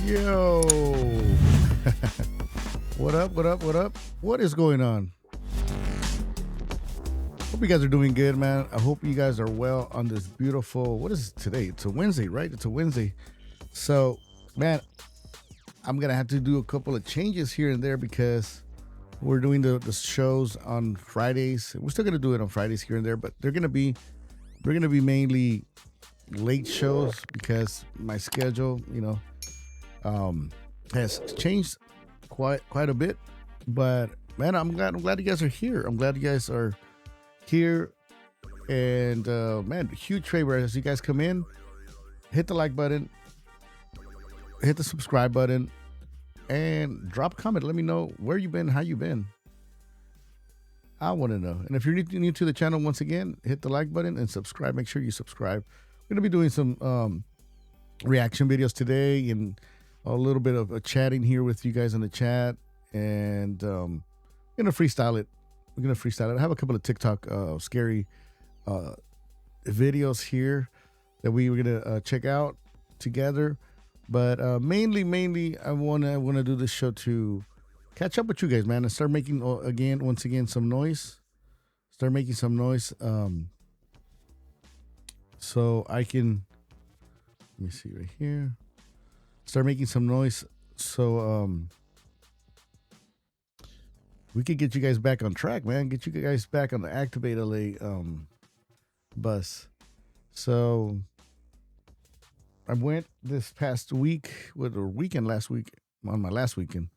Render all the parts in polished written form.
Yo. What up? What up? What up? What is going on? Hope you guys are doing good, man. I hope you guys are well on this beautiful, what is it today? It's a Wednesday, right? It's a Wednesday. So, man, I'm going to have to do a couple of changes here and there because we're doing the shows on Fridays. We're still going to do it on Fridays here and there, but they're going to be mainly late shows because my schedule, has changed quite a bit. But man, I'm glad you guys are here. I'm glad you guys are here. And man, huge favor as you guys come in, hit the like button, hit the subscribe button, and drop a comment. Let me know where you been, how you been. I want to know. And if you're new to the channel, once again, hit the like button and subscribe. Make sure you subscribe. We're gonna be doing some reaction videos today and a little bit of chatting here with you guys in the chat, and we're gonna freestyle it. I have a couple of TikTok scary videos here that we were gonna check out together. But mainly, I wanna do this show to catch up with you guys, man, and start making once again some noise. Start making some noise, so I can. Let me see right here. Start making some noise so we could get you guys back on track, man. Get you guys back on the InfoActivateLA bus. So I went this past week last week on my last weekend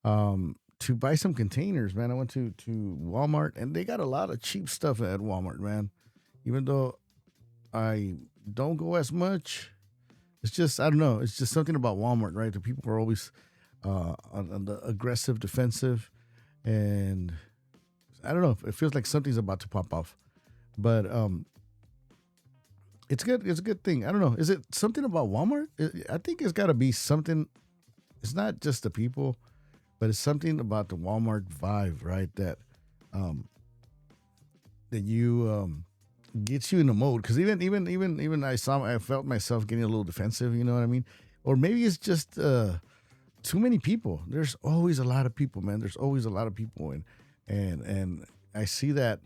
to buy some containers, man. I went to Walmart, and they got a lot of cheap stuff at Walmart, man. Even though I don't go as much, it's just, I don't know. It's just something about Walmart, right? The people are always on the aggressive, defensive, and I don't know. It feels like something's about to pop off, but it's good. It's a good thing. I don't know. Is it something about Walmart? I think it's got to be something. It's not just the people, but it's something about the Walmart vibe, right? That you gets you in the mode. Because even I felt myself getting a little defensive. You know what I mean? Or maybe it's just too many people. There's always a lot of people, man. There's always a lot of people, and I see that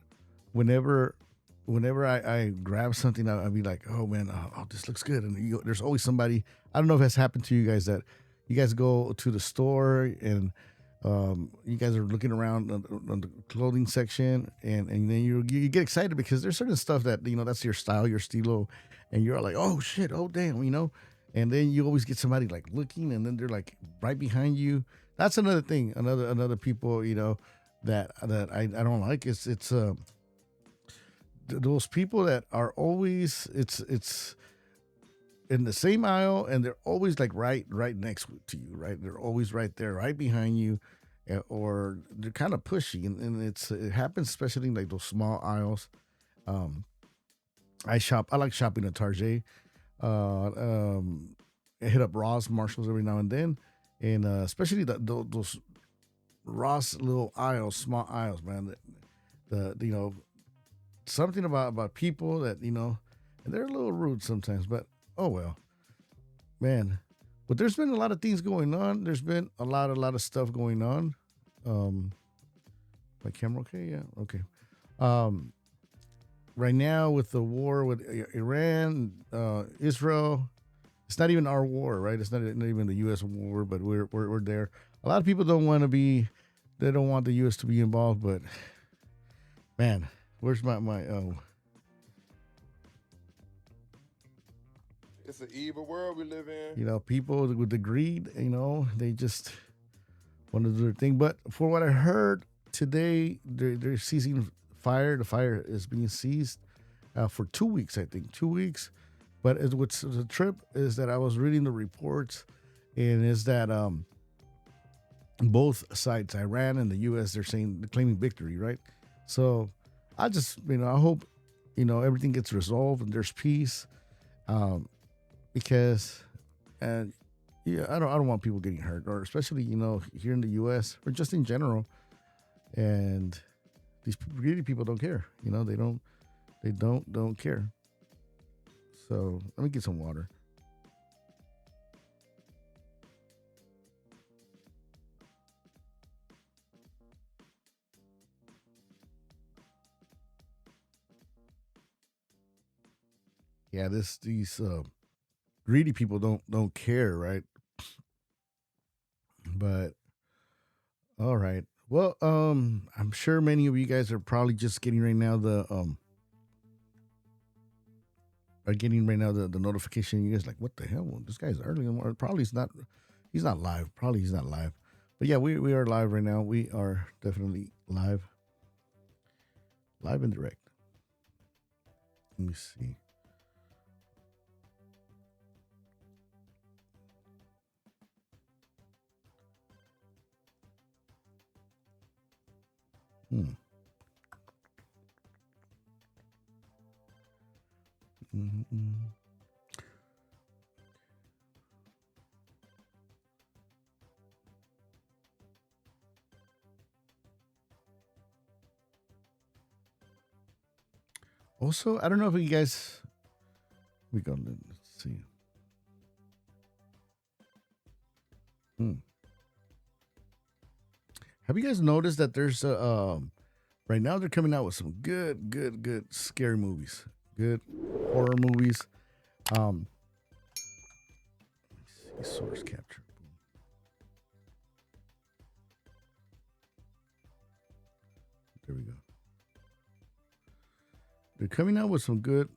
whenever I grab something, I'll be like, oh man, oh this looks good. And there's always somebody. I don't know if it's happened to you guys that you guys go to the store and you guys are looking around on the clothing section, and then you get excited because there's certain stuff that that's your style, your stilo, and you're like, oh shit, oh damn, and then you always get somebody like looking, and then they're like right behind you. That's another thing, another people that I don't like. It's those people that are always it's in the same aisle, and they're always like right next to you, right? They're always right there, right behind you, or they're kind of pushy, and it happens especially in like those small aisles. I like shopping at Target. I hit up Ross, Marshalls every now and then, and especially those Ross little aisles, small aisles, man. The something about people that and they're a little rude sometimes, but oh well, man. But there's been a lot of things going on. There's been a lot of stuff going on. My camera okay? Yeah, okay. Right now with the war with Iran, Israel, it's not even our war, right? It's not even the U.S. war, but we're there. A lot of people don't want the U.S. to be involved, but man, where's my It's an evil world we live in. People with the greed, they just want to do their thing. But for what I heard today, they're seizing fire. The fire is being seized for 2 weeks, I think. 2 weeks. But what's the trip is that I was reading the reports, and is that both sides, Iran and the U.S., they're claiming victory, right? So I just, I hope, everything gets resolved and there's peace. Because yeah, I don't want people getting hurt, or especially here in the U.S. or just in general. And these greedy people don't care. They don't care. So let me get some water. yeah, these greedy people don't care, right? But all right. Well, I'm sure many of you guys are probably just getting right now the notification. You guys like, what the hell? Well, this guy's early. Or probably he's not live. Probably he's not live. But yeah, we are live right now. We are definitely live. Live and direct. Let me see. Mm-hmm. Also, I don't know if you guys. Let's see. Have you guys noticed that there's right now they're coming out with some good scary movies, good horror movies. Let me see, source capture. There we go. They're coming out with some good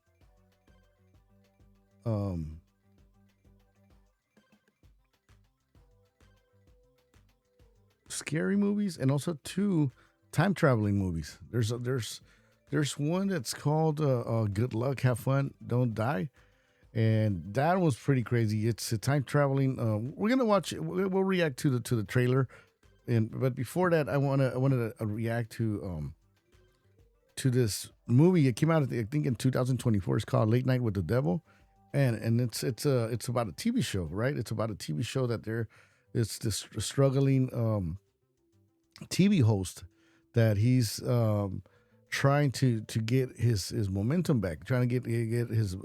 scary movies and also 2 time traveling movies. There's one that's called Good Luck, Have Fun, Don't Die. And that was pretty crazy. It's a time traveling. We're gonna watch it. We'll react to the trailer, but before that, I wanted to react to this movie. It came out, I think, in 2024. It's called Late Night with the Devil, and it's about a TV show, right? It's about a TV show that it's this struggling TV host that he's trying to get his momentum back, trying to get his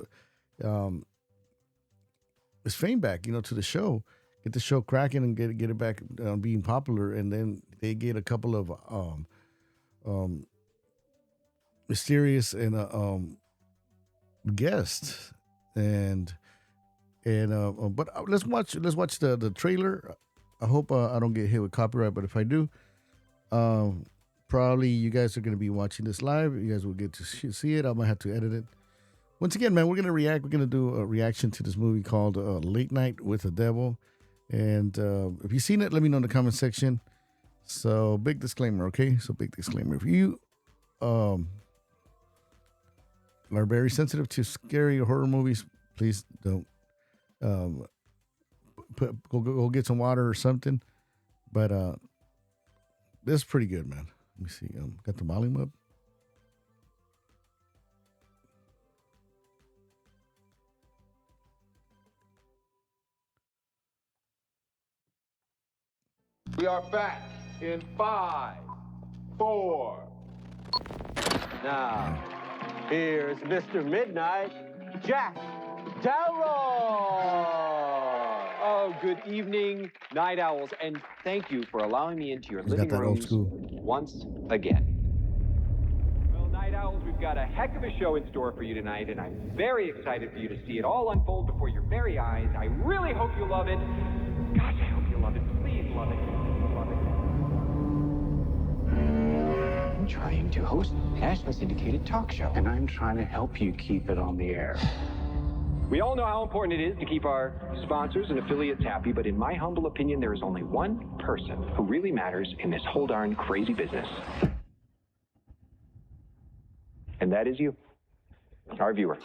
fame back, to the show, get the show cracking and get it back being popular. And then they get a couple of mysterious and guests, and but let's watch the trailer. I hope I don't get hit with copyright, but if I do, probably you guys are going to be watching this live. You guys will get to see it. I might have to edit it. Once again, man, we're going to react. We're going to do a reaction to this movie called Late Night with the Devil. And if you've seen it, let me know in the comment section. So, big disclaimer, okay? So, big disclaimer. If you are very sensitive to scary horror movies, please don't go get some water or something. But this is pretty good, man. Let me see. Got the volume up. We are back in 5, 4. Now, here's Mr. Midnight, Jack Darrow. Oh, good evening, Night Owls, and thank you for allowing me into your living rooms once again. Well, Night Owls, we've got a heck of a show in store for you tonight, and I'm very excited for you to see it all unfold before your very eyes. I really hope you love it. Gosh, I hope you love it. Please love it. Love it. I'm trying to host a nationally syndicated talk show, and I'm trying to help you keep it on the air. We all know how important it is to keep our sponsors and affiliates happy, but in my humble opinion, there is only one person who really matters in this whole darn crazy business. And that is you, our viewer.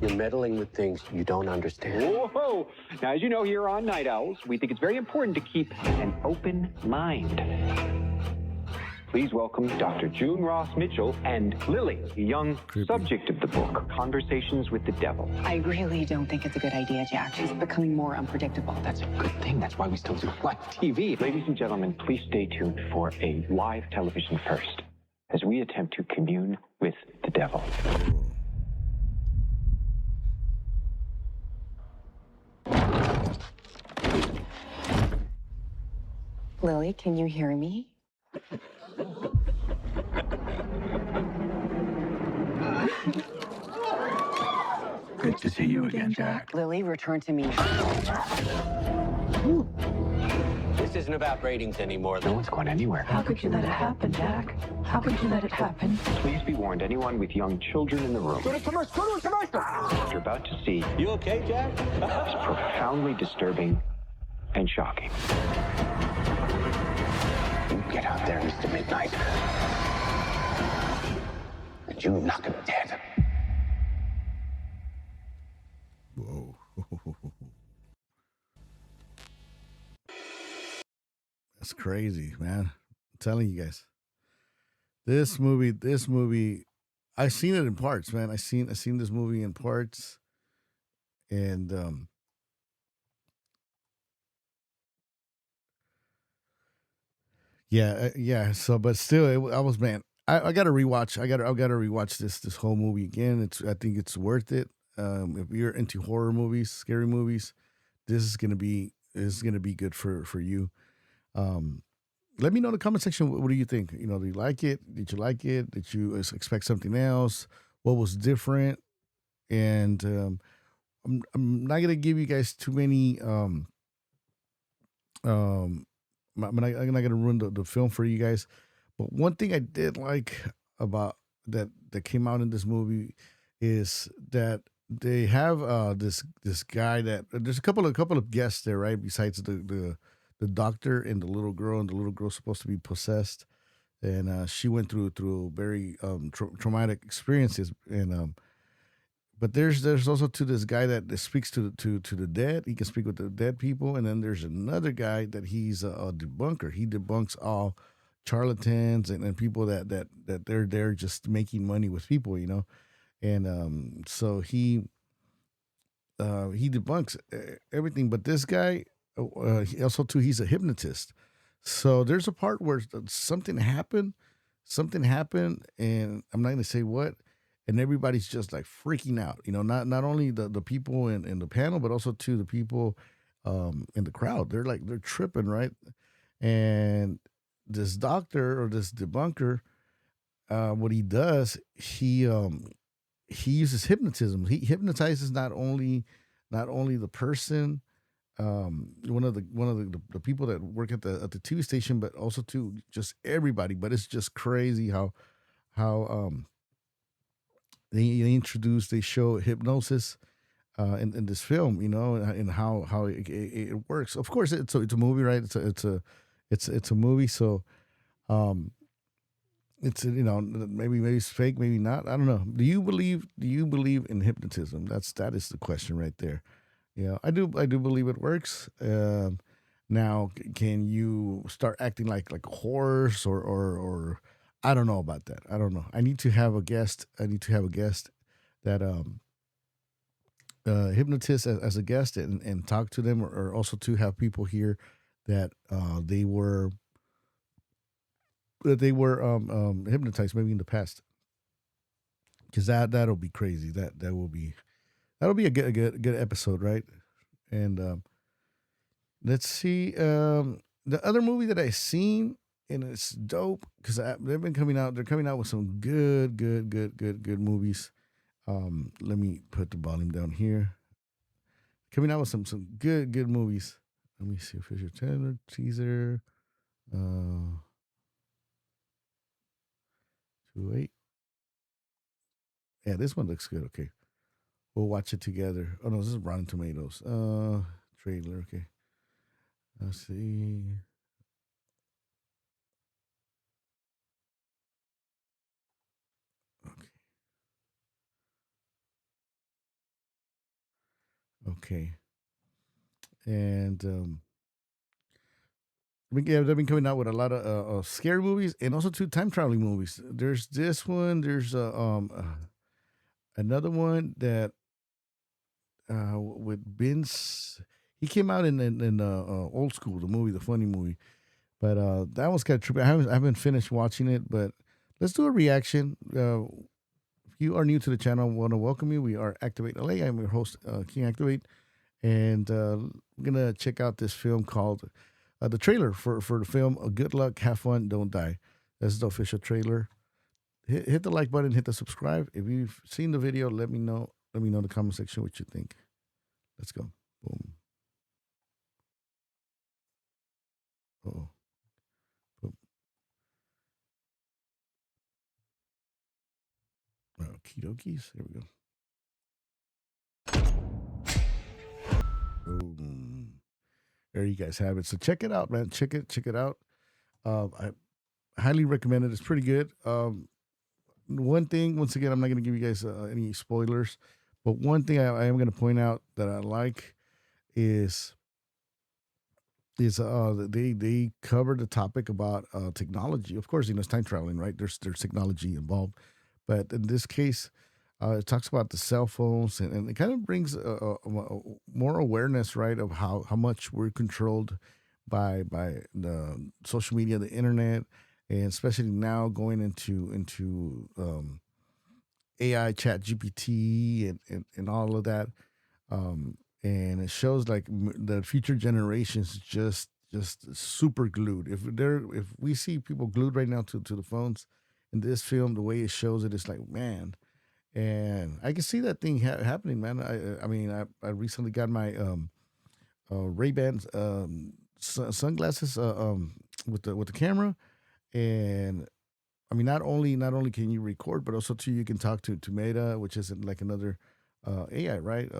You're meddling with things you don't understand. Whoa! Now, as you know, here on Night Owls, we think it's very important to keep an open mind. Please welcome Dr. June Ross Mitchell and Lily, the young subject of the book, Conversations with the Devil. I really don't think it's a good idea, Jack. He's becoming more unpredictable. That's a good thing. That's why we still do live TV. Ladies and gentlemen, please stay tuned for a live television first as we attempt to commune with the devil. Lily, can you hear me? Good to see you again, Jack. Lily, return to me. This isn't about ratings anymore. No one's going anywhere. How could you let it happen, Jack? How could you let it happen? Please be warned, anyone with young children in the room. What you're about to see You okay, Jack? is profoundly disturbing and shocking. You get out there, Mr. Midnight. And you knock him dead. Whoa. That's crazy, man. I'm telling you guys. This movie, I seen it in parts, man. I seen this movie in parts. And yeah. So, but still, I was, man. I gotta rewatch. I gotta rewatch this whole movie again. I think it's worth it. If you're into horror movies, scary movies, this is gonna be good for you. Let me know in the comment section. What do you think? Do you like it? Did you like it? Did you expect something else? What was different? And I'm not gonna give you guys too many. I'm not gonna ruin the film for you guys. But one thing I did like about that came out in this movie is that they have this guy that there's a couple of guests there, right? Besides the doctor and the little girl's supposed to be possessed, and she went through very traumatic experiences, and but there's also to this guy that speaks to the dead. He can speak with the dead people, and then there's another guy that he's a debunker. He debunks all charlatans and people that they're there just making money with people, and so he debunks everything. But this guy, he also too, he's a hypnotist. So there's a part where something happened, and I'm not gonna say what, and everybody's just like freaking out. Not only the people in the panel, but also to the people in the crowd. They're tripping, right? And this doctor or this debunker, what he does, he uses hypnotism. He hypnotizes not only the person, one of the people that work at the TV station, but also to just everybody. But it's just crazy how they show hypnosis in this film, and how it works. Of course, it's a movie, right? It's a movie, so it's maybe it's fake, maybe not. I don't know. Do you believe in hypnotism? That is the question right there. I do believe it works. Now, can you start acting like a horse or I don't know about that. I don't know. I need to have a guest. That hypnotist as a guest and talk to them, or also to have people here that they were hypnotized maybe in the past, because that'll be crazy. That'll be a good episode, right? And let's see, the other movie that I seen, and it's dope because they've been coming out. They're coming out with some good movies. Let me put the volume down here. Coming out with some good movies. Let me see. Official trailer, teaser. 2-8. Yeah, this one looks good. Okay, we'll watch it together. Oh no, this is Rotten Tomatoes. Trailer. Okay, let's see. Okay. And they've been coming out with a lot of scary movies and also two time traveling movies. There's this one. There's another one that with Vince. He came out in Old School, the movie, the funny movie. But that one's kind of trippy. I haven't finished watching it, but let's do a reaction. If you are new to the channel, I want to welcome you. We are InfoActivateLA. I'm your host, King Activate. And we're going to check out this film called, the trailer for the film, Good Luck, Have Fun, Don't Die. That's the official trailer. Hit the like button, hit the subscribe. If you've seen the video, let me know Let me know in the comment section what you think. Let's go. Boom. Oh. Okie dokies. There we go. Boom. There you guys have it. So check it out, man. Check it out. I highly recommend it. It's pretty good. One thing, once again, I'm not going to give you guys any spoilers, but one thing I am going to point out that I like is they cover the topic about technology. Of course, it's time traveling, right? There's technology involved, but in this case, it talks about the cell phones, and it kind of brings more awareness, right, of how much we're controlled by the social media, the internet, and especially now going into AI, Chat GPT, and all of that. And it shows like the future generations just super glued. If we see people glued right now to the phones in this film, the way it shows it, it's like, man. And I can see that thing happening, man. I mean, I recently got my Ray-Ban sunglasses with the camera, and I mean, not only can you record, but also too you can talk to Meta, which is like another AI, right?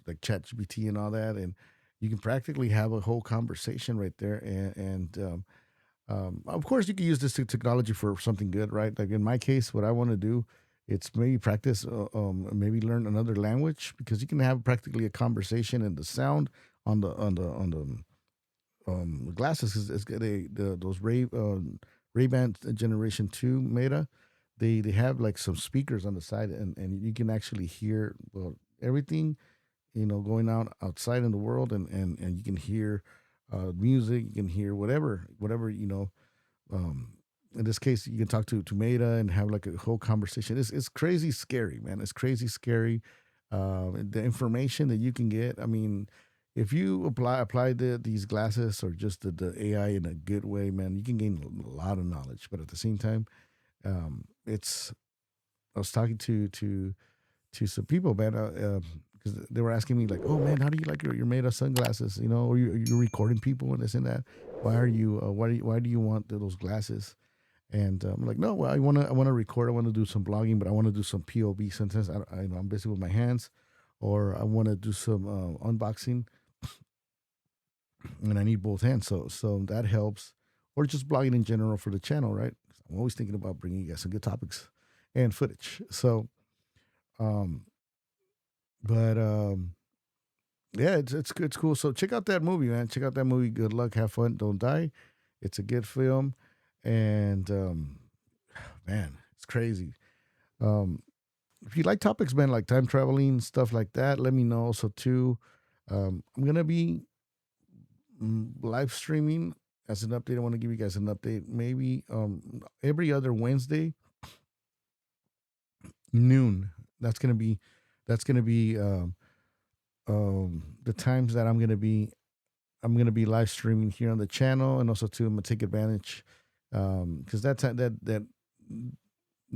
Like ChatGPT and all that, and you can practically have a whole conversation right there. And of course, you can use this technology for something good, right? Like in my case, what I want to do, it's maybe practice, maybe learn another language, because you can have practically a conversation, and the sound on the glasses is those Ray-Ban Generation 2 Meta. They have like some speakers on the side, and you can actually hear everything, going outside in the world, and you can hear music, you can hear whatever. In this case, you can talk to Meta and have like a whole conversation. It's crazy scary, man. It's crazy scary. The information that you can get. I mean, if you apply these glasses or just the AI in a good way, man, you can gain a lot of knowledge. But at the same time, it's I was talking to some people, man, because they were asking me like, "Oh man, how do you like your Meta sunglasses? Or you're recording people and this and that. Why do you want those glasses?" And I'm like, "No, well, I wanna record. I want to do some blogging, but I want to do some POV. Sometimes I'm busy with my hands, or I want to do some unboxing, and I need both hands. So that helps, or just blogging in general for the channel, right? I'm always thinking about bringing you guys some good topics and footage. So, um, but yeah, it's good. It's cool. So check out that movie, man. Check out that movie. Good luck, have fun, don't die. It's a good film, and man, it's crazy. Um, if you like topics, man, like time traveling stuff like that, let me know. Also, too, I'm gonna be live streaming as an update. I want to give you guys an update. Maybe every other Wednesday noon. That's gonna be the times that I'm gonna be live streaming here on the channel, and also too I'm gonna take advantage because that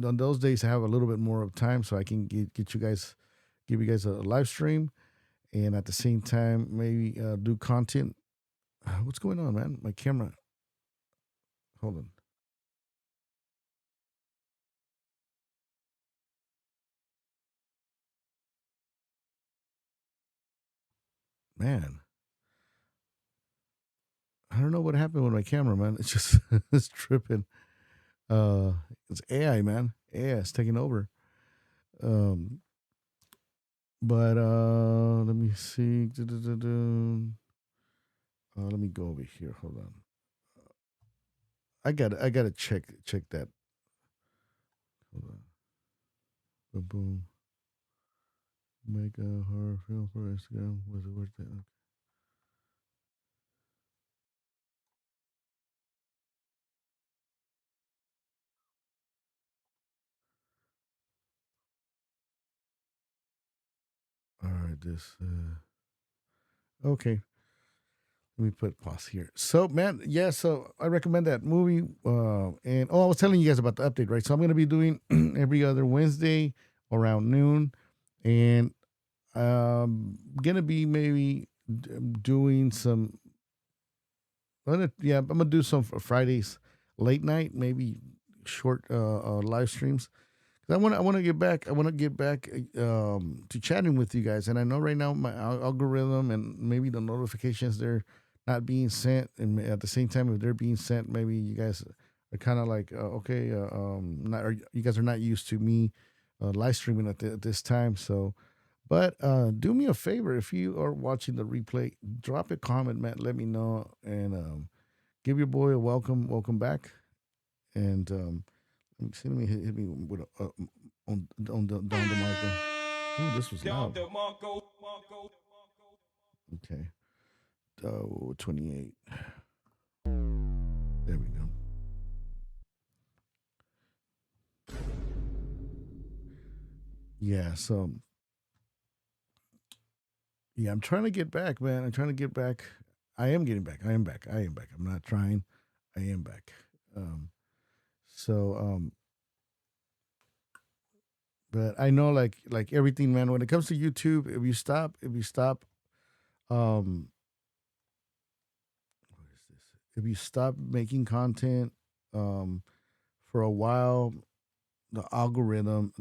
on those days I have a little bit more of time, so I can give you guys a live stream, and at the same time maybe do content. What's going on, man? My camera. Hold on. Man, I don't know what happened with my camera, man. It's just it's tripping. Uh, it's AI, man. AI is taking over. Um, but let me see. Let me go over here. Hold on. I gotta check that. Hold on. Boom, boom. Make a horror film for Instagram. Was it worth it? Okay. All right. This. Okay. Let me put pause here. So, man, yeah. So I recommend that movie. And I was telling you guys about the update, right? So I'm gonna be doing every other Wednesday around noon, and Gonna be maybe doing some. I'm gonna do some Fridays late night, maybe short live streams. 'Cause I want to get back. I want to get back to chatting with you guys. And I know right now my algorithm and maybe the notifications they're not being sent, and at the same time if they're being sent, maybe you guys are kind of like okay, not or you guys are not used to me live streaming at this time. So, but do me a favor if you are watching the replay, drop a comment, man. Let me know and give your boy a welcome back. And let me see. Let me hit me with on the Marco. Ooh, this was loud. Okay. 28. There we go. Yeah. So. Yeah, I'm trying to get back, man. I'm trying to get back. I am getting back. I am back. I am back. I'm not trying. I am back. Um. So. But I know, like everything, man. When it comes to YouTube, if you stop, um, what is this? If you stop making content, um, for a while, the algorithm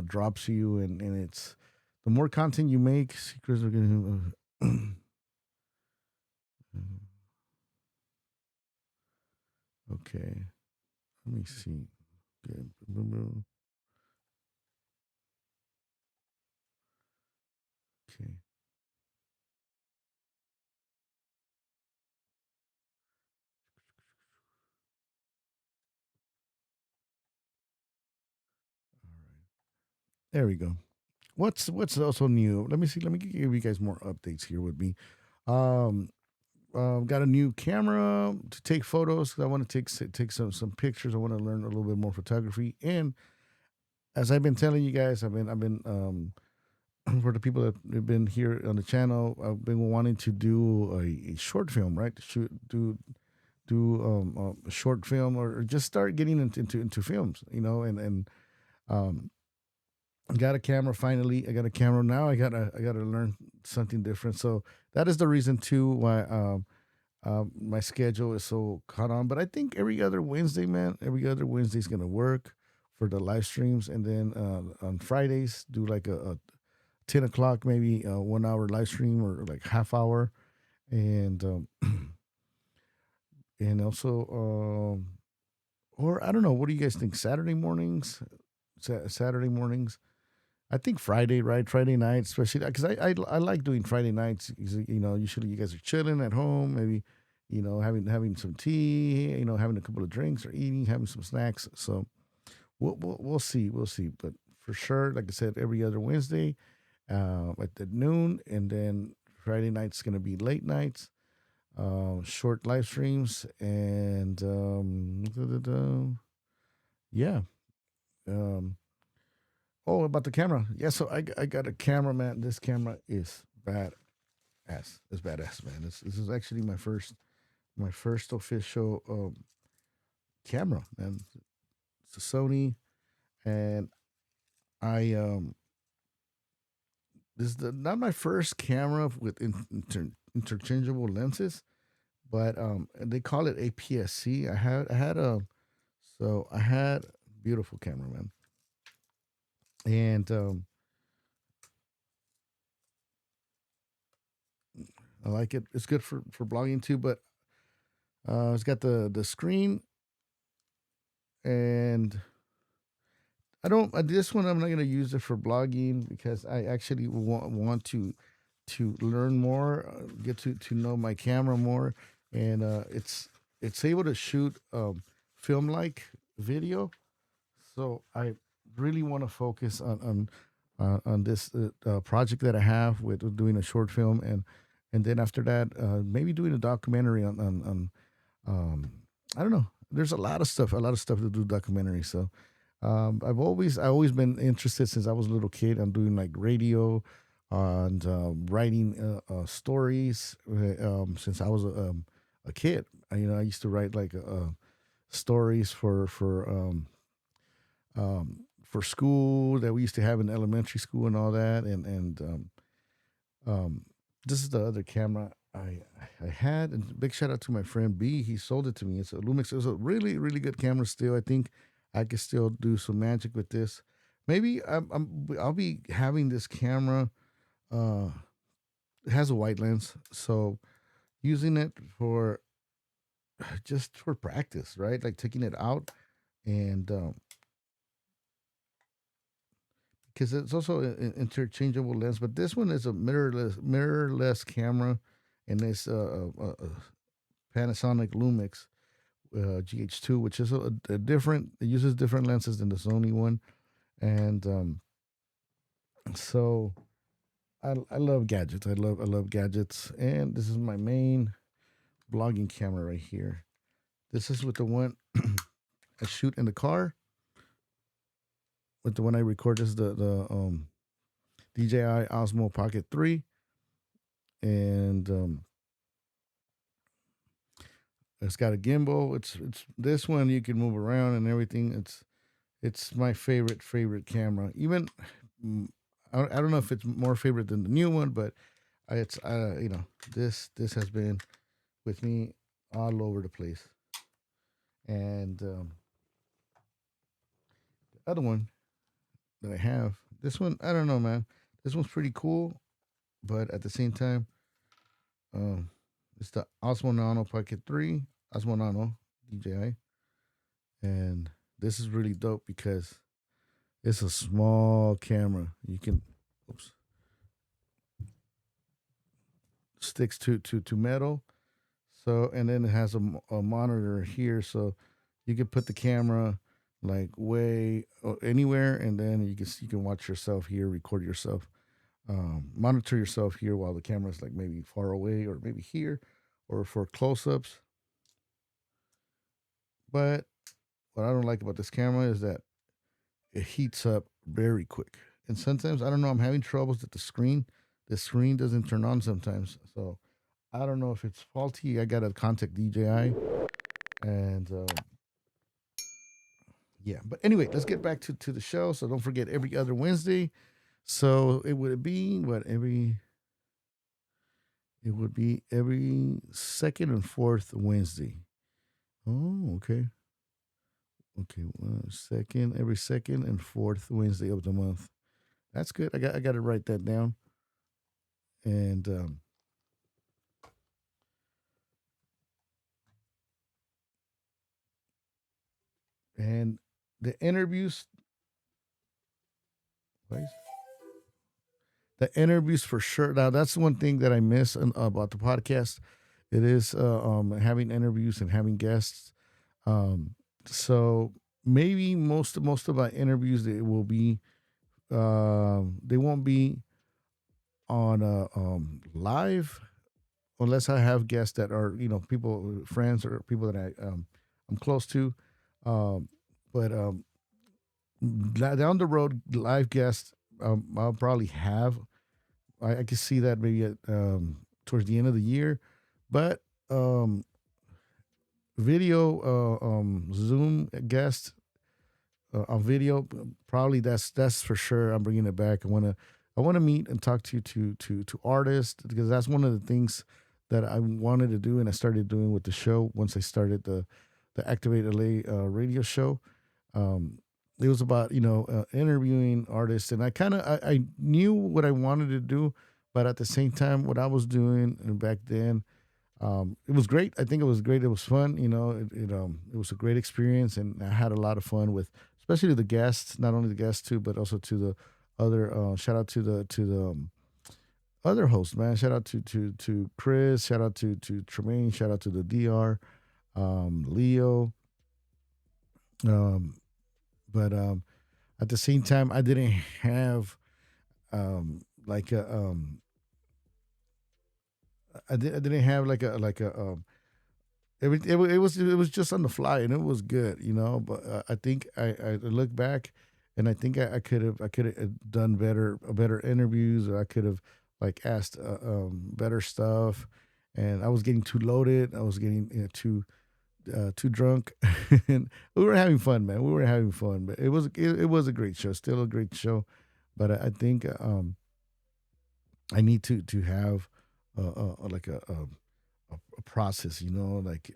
drops you, and it's the more content you make, secrets are gonna. Okay, let me see. Okay. Okay. There we go. What's also new? Let me see. Let me give you guys more updates here with me. Um, got a new camera to take photos. 'Cause I want to take some pictures. I want to learn a little bit more photography. And as I've been telling you guys, I've been for the people that have been here on the channel, I've been wanting to do a short film, right? To shoot do a short film or just start getting into films, and um, I got a camera finally. I got a camera now. I gotta learn something different. So that is the reason too why my schedule is so caught on. But I think every other Wednesday, man, every other Wednesday is gonna work for the live streams, and then on Fridays do like a 10 o'clock maybe 1 hour live stream or like half hour, and and also or I don't know. What do you guys think? Saturday mornings, Saturday mornings. I think Friday, right? Friday nights, especially because I like doing Friday nights. 'Cause, usually you guys are chilling at home, maybe, having some tea, having a couple of drinks or eating, having some snacks. So we'll see, we'll see. But for sure, like I said, every other Wednesday, at noon, and then Friday night's gonna be late nights, short live streams, and yeah. Um, Oh, about the camera. Yeah, so I got a camera, man. This camera is badass. It's badass, man. This is actually my first official camera, man. It's a Sony, and I this is not my first camera with interchangeable lenses, but they call it APS-C. I had beautiful camera, man, and I like it. It's good for blogging too, but it's got the screen, and I don't. This one I'm not gonna use it for blogging because I actually want to learn more, get to know my camera more, and it's able to shoot film like video. So I really want to focus on this project that I have with doing a short film, and then after that maybe doing a documentary on I don't know. There's a lot of stuff to do documentary. So I always been interested since I was a little kid on doing like radio and writing stories since I was a kid. I used to write like stories for school that we used to have in elementary school and all that. Um, this is the other camera I had. And big shout out to my friend B. He sold it to me. It's a Lumix. It's a really really good camera still. I think I could still do some magic with this. Maybe I'll be having this camera. It has a wide lens, so using it for just for practice, right? Like taking it out and because it's also an interchangeable lens, but this one is a mirrorless camera, and it's a Panasonic Lumix GH2, which is a different. It uses different lenses than the Sony one, and so I love gadgets. I love gadgets, and this is my main blogging camera right here. This is with the one I shoot in the car. With the one I record is the DJI Osmo Pocket 3, and it's got a gimbal. It's this one you can move around and everything. It's my favorite camera. Even I don't know if it's more favorite than the new one, but it's this has been with me all over the place. And the other one that I have, this one I don't know, man. This one's pretty cool, but at the same time, it's the Osmo Nano Pocket 3, Osmo Nano DJI, and this is really dope because it's a small camera. You can, sticks to metal. So, and then it has a monitor here, so you can put the camera like way anywhere, and then you can watch yourself here, record yourself, monitor yourself here while the camera's like maybe far away or maybe here, or for close-ups. But what I don't like about this camera is that it heats up very quick, and sometimes I don't know. I'm having troubles with the screen doesn't turn on sometimes, so I don't know if it's faulty. I gotta contact DJI, and yeah. But anyway, let's get back to the show. So don't forget every other Wednesday. So it would be every second and fourth Wednesday. Oh, okay. Okay, every second and fourth Wednesday of the month. That's good. I got to write that down. And the interviews, please. The interviews for sure. Now that's one thing that I miss about the podcast. It is having interviews and having guests. So maybe most of our interviews they won't be on live unless I have guests that are people friends or people that I'm close to. But down the road, live guests I'll probably have. I can see that maybe at towards the end of the year, but video Zoom guest on video, probably that's for sure. I'm bringing it back. I want to meet and talk to artists, because that's one of the things that I wanted to do and I started doing with the show once I started the InfoActivateLA radio show. It was about interviewing artists, and I knew what I wanted to do, but at the same time, what I was doing back then, it was great. I think it was great. It was fun. It was a great experience, and I had a lot of fun with, especially the guests. Not only the guests too, but also to the other. Shout out to the other hosts, man. Shout out to Chris. Shout out to Tremaine. Shout out to the DR, Leo. But at the same time, I didn't have like a I didn't have like a it was just on the fly, and it was good, But I think I look back, and I think I could have done better interviews, or I could have like asked better stuff, and I was getting too loaded. I was getting too too drunk, and we were having fun, man. We were having fun, but it was a great show, still a great show. But I think I need to have like a process, you know, like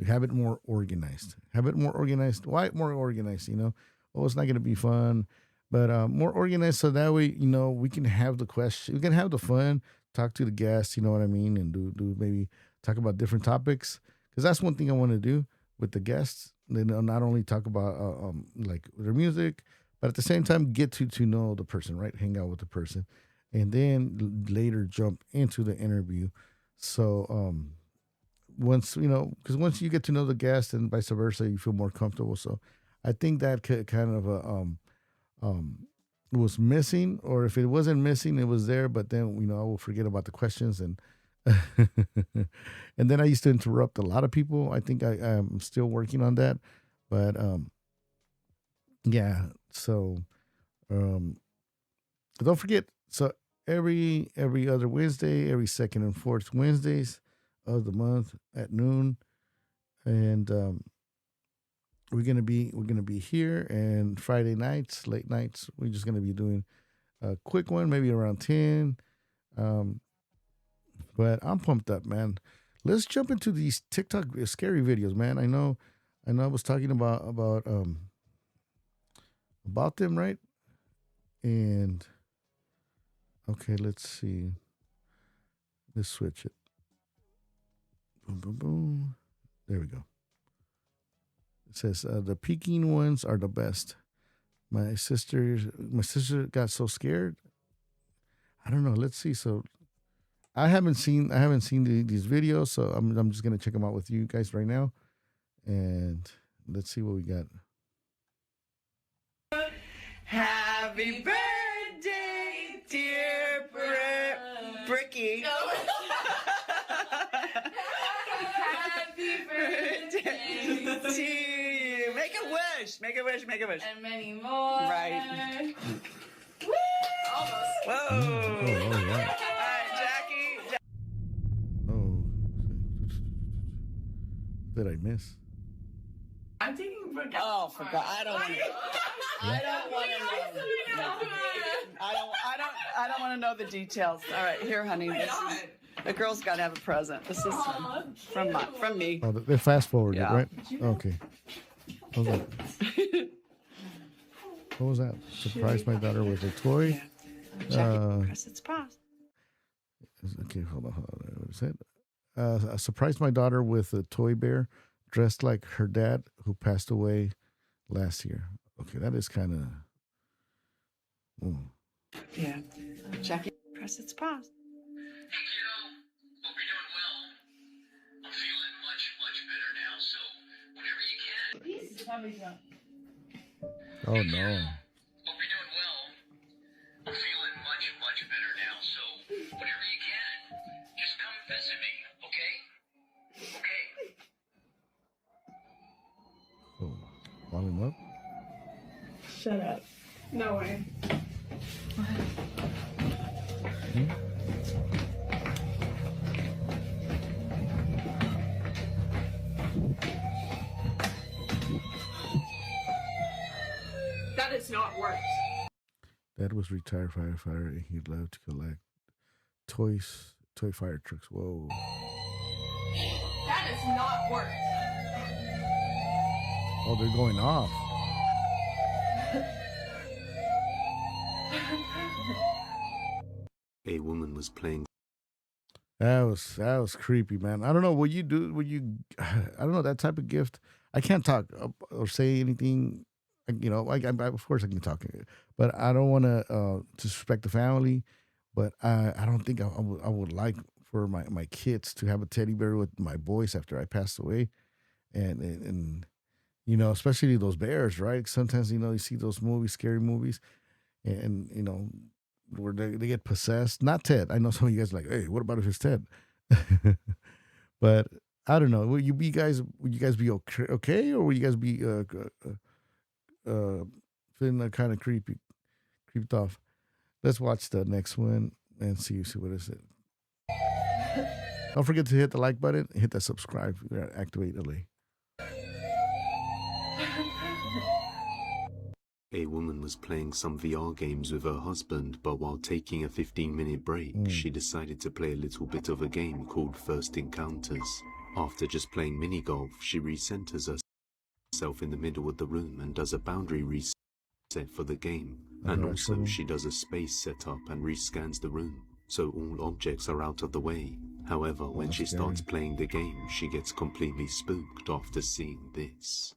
have it more organized. Have it more organized. Why more organized? You know, oh, it's not going to be fun, but more organized so that way, you know, we can have the question, we can have the fun, talk to the guests, you know what I mean, and do maybe talk about different topics because that's one thing I want to do with the guests. They know not only talk about like their music, but at the same time get to know the person, right? Hang out with the person, and then later jump into the interview. So once you know, because once you get to know the guest and vice versa, you feel more comfortable. So I think that kind of um was missing, or if it wasn't missing, it was there. But then you know I will forget about the questions and. And then I used to interrupt a lot of people. I think I'm still working on that, but yeah. So um, don't forget. So every other Wednesday, every second and fourth Wednesdays of the month at noon, and we're gonna be here. And Friday nights, late nights, we're just gonna be doing a quick one, maybe around 10. Um, but I'm pumped up, man. Let's jump into these TikTok scary videos, man. I know. I was talking about them, right? And okay, let's see. Let's switch it. Boom, boom, boom. There we go. It says the peeking ones are the best. My sister got so scared. I don't know. Let's see. So I haven't seen these videos, so I'm just gonna check them out with you guys right now, and let's see what we got. Happy birthday, dear Bricky. Happy birthday to you. Make a wish. Make a wish. Make a wish. And many more. Right. Woo! Almost. Whoa. Oh, yeah. All right, Jackie. Oh, did I miss? I'm taking Brooke. Oh, forgot. I don't want to. I don't want to know. I don't want to know the details. All right, here, honey. The girl's got to have a present. This is from me. Oh, they fast forwarded, Yeah. right? Okay. What was that? What was that? Surprised my daughter with a toy. Jackie, press its pause. Okay, hold on. What is it? I surprised my daughter with a toy bear dressed like her dad, who passed away last year. Okay, that is kind of. Yeah. Jackie, press its pause. Hey kiddo, hope you're doing well. I'm feeling much better now, so whenever you can. Oh no. Hope you're doing well. I'm feeling much better now, so whenever you can, just come visit me, okay? Okay. Oh, falling up. Shut up. No way. That is not worse. Dad was retired firefighter and he loved to collect toy fire trucks. Whoa. That is not worse. Oh, they're going off. A woman was playing. That was creepy, man. I don't know what you do. I don't know that type of gift. I can't talk or say anything. You know, I of course I can talk, but I don't want to disrespect the family. But I don't think I would like for my kids to have a teddy bear with my voice after I passed away, and you know, especially those bears, right? Sometimes you know you see those movies, scary movies, and you know where they get possessed. Not Ted. I know some of you guys are like, hey, what about if it's Ted? But I don't know. Would you guys be okay, or would you guys be feeling kind of creeped off? Let's watch the next one and see what is it. Don't forget to hit the like button, hit that subscribe. We're at Activate LA. A woman was playing some VR games with her husband, but while taking a 15-minute break, she decided to play a little bit of a game called First Encounters. After just playing mini-golf, she recenters herself in the middle of the room and does a boundary reset for the game. And also she does a space setup and rescans the room, so all objects are out of the way. However, when she starts playing the game, she gets completely spooked after seeing this.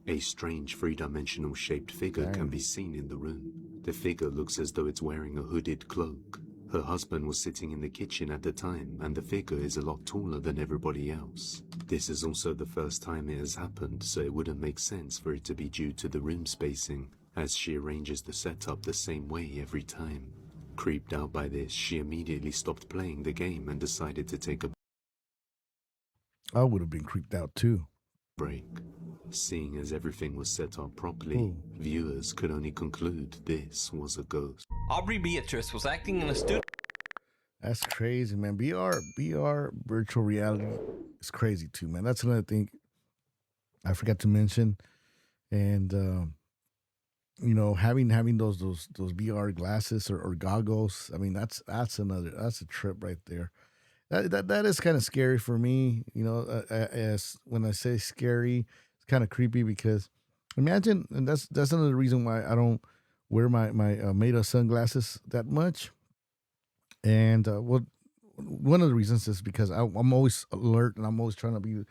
A strange three-dimensional shaped figure can be seen in the room. The figure looks as though it's wearing a hooded cloak. Her husband was sitting in the kitchen at the time, and the figure is a lot taller than everybody else. This is also the first time it has happened, so it wouldn't make sense for it to be due to the room spacing, as she arranges the setup the same way every time. Creeped out by this, she immediately stopped playing the game and decided to take a I would have been creeped out too. Break. Seeing as everything was set up properly, viewers could only conclude this was a ghost. Aubrey Beatrice was acting in a studio. That's crazy, man. VR, virtual reality is crazy too, man. That's another thing I forgot to mention. And you know, having those VR glasses or goggles, I mean, that's a trip right there. That is kind of scary for me, you know. As when I say scary, it's kind of creepy because imagine, and that's another reason why I don't wear my Meta sunglasses that much. And one of the reasons is because I'm always alert and I'm always trying to be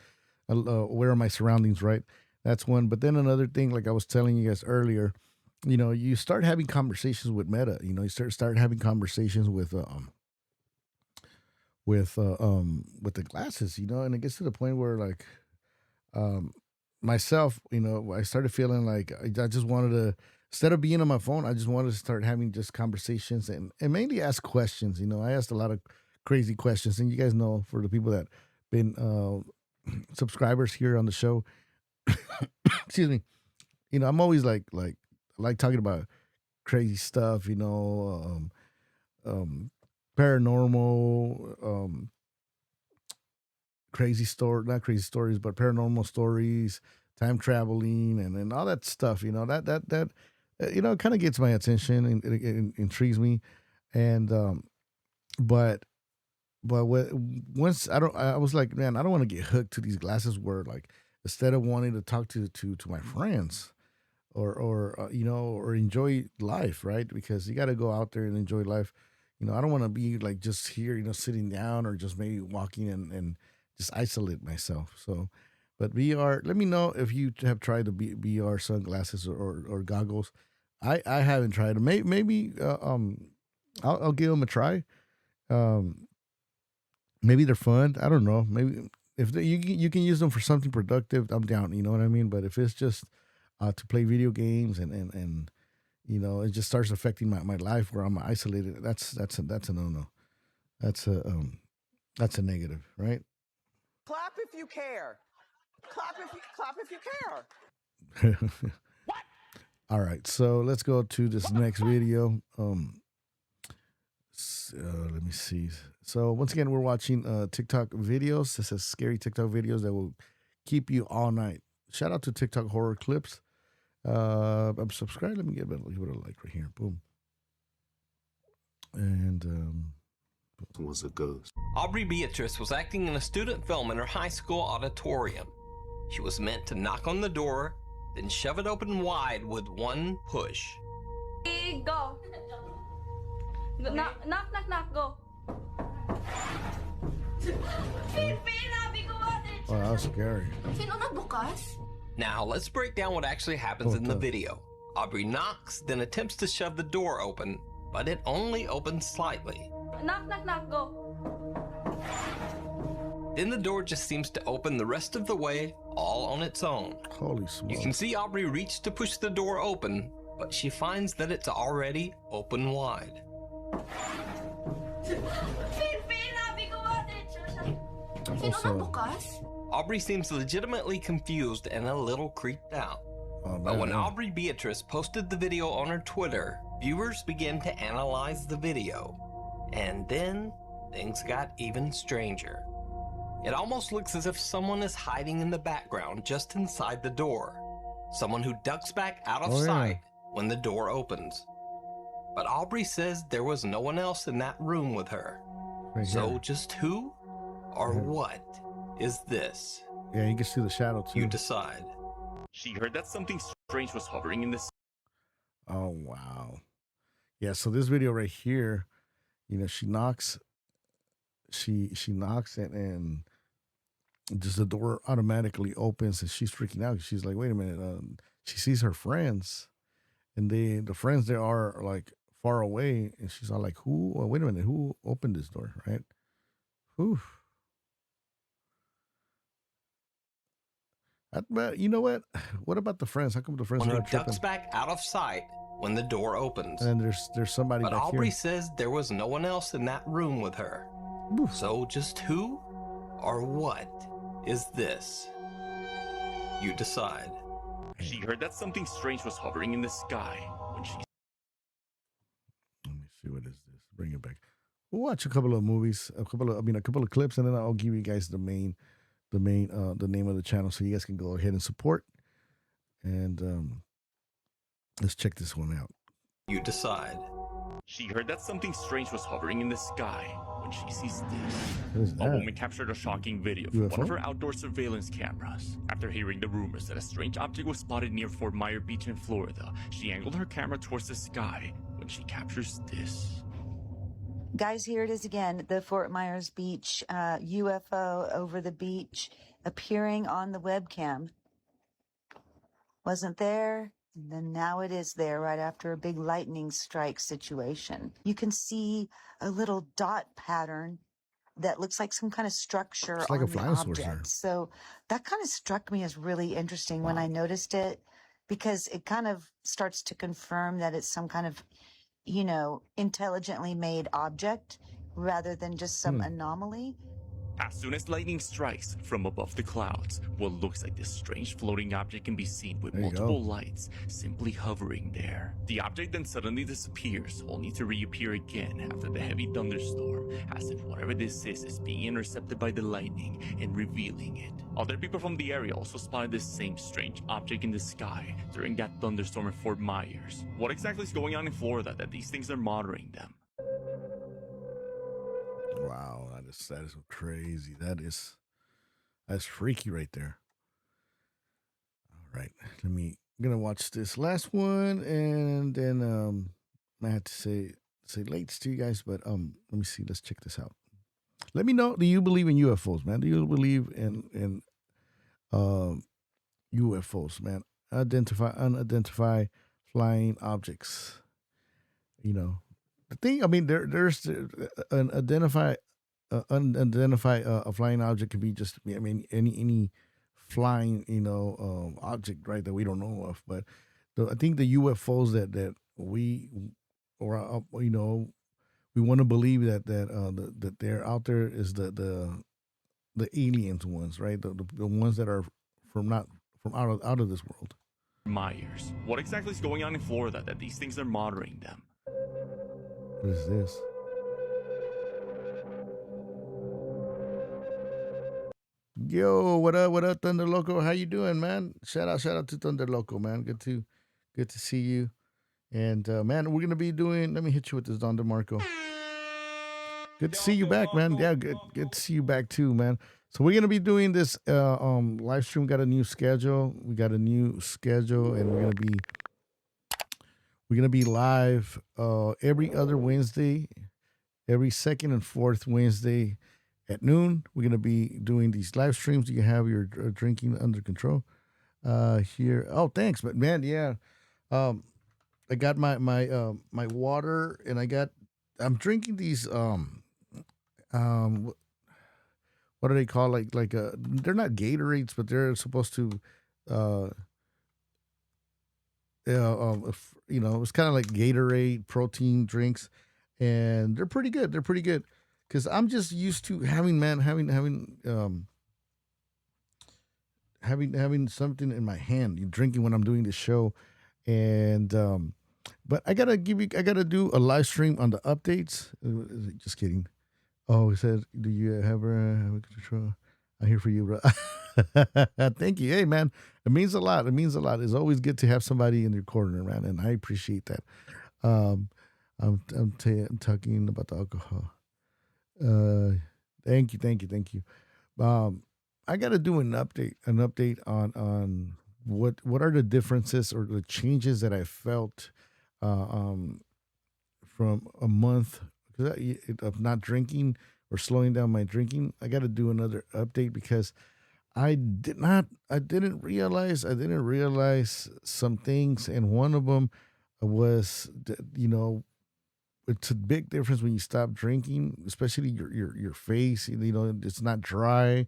aware of my surroundings, right? That's one. But then another thing, like I was telling you guys earlier, you know, you start having conversations with Meta. You know, you start having conversations with the glasses, you know, and it gets to the point where like myself, you know, I started feeling like I just wanted to, instead of being on my phone, I just wanted to start having just conversations and mainly ask questions. You know, I asked a lot of crazy questions, and you guys know, for the people that been subscribers here on the show, excuse me, you know, I'm always like talking about crazy stuff, you know, paranormal, not crazy stories, but paranormal stories, time traveling, and all that stuff. You know, that you know, kind of gets my attention and it intrigues me. And but once I was like, man, I don't want to get hooked to these glasses where, like, instead of wanting to talk to my friends or you know, or enjoy life, right? Because you got to go out there and enjoy life. You know, I don't want to be like just here, you know, sitting down or just maybe walking and just isolate myself. So, but VR, let me know if you have tried the VR sunglasses or goggles. I haven't tried them. Maybe I'll give them a try. Maybe they're fun. I don't know. Maybe if you can use them for something productive, I'm down. You know what I mean? But if it's just to play video games and you know, it just starts affecting my life where I'm isolated, that's a no-no. That's a negative, right? Clap if you care. Clap if you care. What? All right, so let's go to this next video. Let me see. So once again, we're watching TikTok videos. This is scary TikTok videos that will keep you all night. Shout out to TikTok horror clips. I'm subscribed. Let me give it a like right here. Boom. And was a ghost. Aubrey Beatrice was acting in a student film in her high school auditorium. She was meant to knock on the door, then shove it open wide with one push. Go. Knock, go. Oh, that was scary. Now, let's break down what actually happens in the video. Aubrey knocks, then attempts to shove the door open, but it only opens slightly. Knock, go. Then the door just seems to open the rest of the way, all on its own. Holy smokes. You can see Aubrey reach to push the door open, but she finds that it's already open wide. Aubrey seems legitimately confused and a little creeped out. But when Aubrey Beatrice posted the video on her Twitter, viewers began to analyze the video. And then things got even stranger. It almost looks as if someone is hiding in the background just inside the door. Someone who ducks back out of sight when the door opens. But Aubrey says there was no one else in that room with her. So just who or what is this? Yeah, you can see the shadow too. You decide. She heard that something strange was hovering in the sky. Oh, wow. Yeah, so this video right here, you know, she knocks and just the door automatically opens and she's freaking out. She's like, wait a minute. She sees her friends and the friends there are like far away and she's all like, who? Oh, wait a minute. Who opened this door, right? Whew. But you know what? What about the friends? How come the friends One are who ducks back out of sight when the door opens. And there's somebody but back Aubrey here. says there was no one else in that room with her. Oof. So just who or what is this? You decide. She heard that something strange was hovering in the sky when she... Let me see, what is this? Bring it back. We'll watch a couple of movies, a couple of clips, and then I'll give you guys the name of the channel so you guys can go ahead and support. And let's check this one out. You decide. She heard that something strange was hovering in the sky when she sees this. What is A that? woman captured a shocking video from one UFO? of her outdoor surveillance cameras. After hearing the rumors that a strange object was spotted near Fort Myers Beach in Florida, she angled her camera towards the sky when she captures this. Guys, here it is again, the Fort Myers Beach UFO over the beach appearing on the webcam. Wasn't there, and then now it is there right after a big lightning strike situation. You can see a little dot pattern that looks like some kind of structure It's like on a the flying saucer. object. So that kind of struck me as really interesting when I noticed it, because it kind of starts to confirm that it's some kind of, you know, intelligently made object rather than just some anomaly. As soon as lightning strikes from above the clouds, what looks like this strange floating object can be seen with There you multiple go. lights simply hovering there. The object then suddenly disappears, only to reappear again after the heavy thunderstorm, as if whatever this is being intercepted by the lightning and revealing it. Other people from the area also spotted this same strange object in the sky during that thunderstorm in Fort Myers. What exactly is going on in Florida that these things are monitoring them? Wow, that is crazy. That's freaky right there. All right, I'm gonna watch this last one, and then I have to say late to you guys, but let me see. Let's check this out. Let me know. Do you believe in UFOs, man? Do you believe in UFOs, man? Unidentified flying objects. You know. The thing, I mean, there's an unidentified flying object can be just, I mean, any flying, object, right, that we don't know of. But I think the UFOs that we, or we want to believe that they're out there is the aliens ones, right? The ones that are from out of this world. Myers. What exactly is going on in Florida that these things are monitoring them? What is this? Yo, what up, Thunder Loco? How you doing, man? Shout out to Thunder Loco, man. Good to see you. And man, we're gonna be doing. Let me hit you with this, Don DeMarco. Good to see you back, man. Yeah, good to see you back too, man. So we're gonna be doing this live stream. Got a new schedule. And we're gonna be live every other Wednesday, every second and fourth Wednesday at noon. We're gonna be doing these live streams. You have your drinking under control here. Oh, thanks, but man, yeah, I got my water, and I'm drinking these what do they call, they're not Gatorades, but they're supposed to it's kind of like Gatorade protein drinks, and they're pretty good. because I'm just used to having something in my hand, drinking when I'm doing the show, and but I gotta do a live stream on the updates. Just kidding. Oh, he said, "Do you have a control? I'm here for you, bro." Thank you. Hey, man, it means a lot. It means a lot. It's always good to have somebody in your corner, man, and I appreciate that. Um, I'm talking about the alcohol. Uh, thank you. Um, I got to do an update on what are the differences or the changes that I felt uh, um, from a month of not drinking or slowing down my drinking. I got to do another update because I didn't realize some things, and one of them was it's a big difference when you stop drinking, especially your face. It's not dry.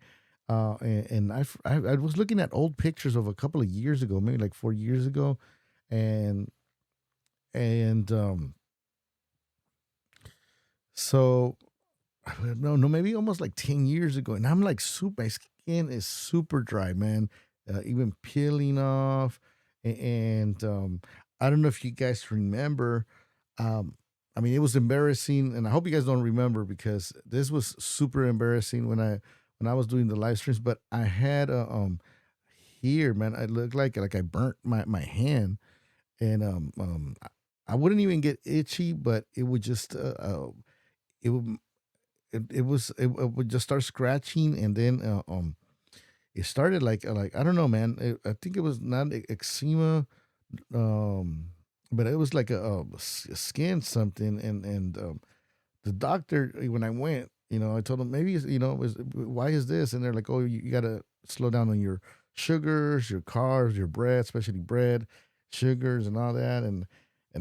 And I was looking at old pictures of a couple of years ago, maybe like 4 years ago, and and so no, maybe almost like 10 years ago, and I'm like my skin is super dry, man. Even peeling off, and I don't know if you guys remember. Um, I mean, it was embarrassing, and I hope you guys don't remember because this was super embarrassing when I was doing the live streams. But I had here, man, I looked like I burnt my hand, and I wouldn't even get itchy, but it would just it would it would just start scratching, and then it started like I don't know, man. I think it was not eczema, um, but it was like a skin something, and the doctor when I went, I told him maybe why is this, and they're like, oh, you gotta slow down on your sugars, your carbs, your bread, especially bread, sugars, and all that, and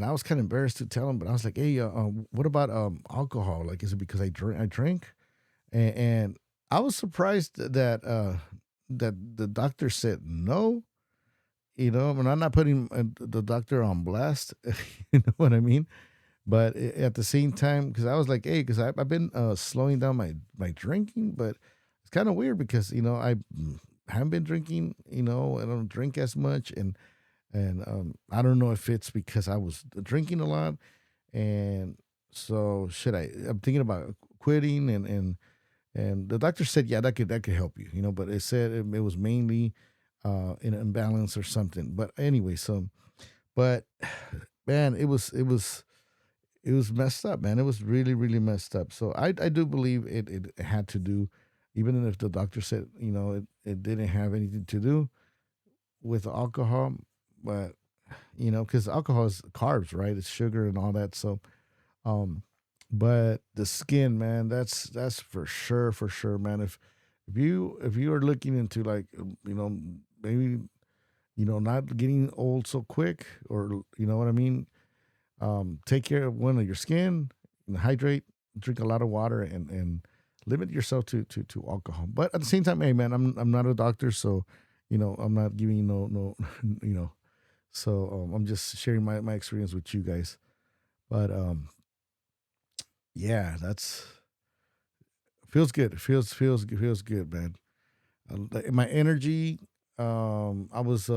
I was kind of embarrassed to tell him, but I was like, hey, what about alcohol? Like, is it because I drink? And I was surprised that the doctor said no. And I'm not putting the doctor on blast. You know what I mean? But at the same time, because I was like, hey, because I've been slowing down my drinking, but it's kind of weird because I haven't been drinking. I don't drink as much, and I don't know if it's because I was drinking a lot, and so should I? I'm thinking about quitting, and the doctor said, yeah, that could help you, but it said it was mainly an imbalance or something. But anyway, but man, it was messed up, man. It was really, really messed up. So I do believe it had to do, even if the doctor said, it didn't have anything to do with alcohol, but, because alcohol is carbs, right? It's sugar and all that. So, um, but the skin, man, that's for sure, man. If you are looking into like, maybe, not getting old so quick, or you know what I mean, take care of one of your skin, hydrate, drink a lot of water, and limit yourself to alcohol. But at the same time, hey man, I'm not a doctor, so I'm not giving you no you know. So I'm just sharing my experience with you guys. But yeah, that's feels good. It feels good, man. My energy, I was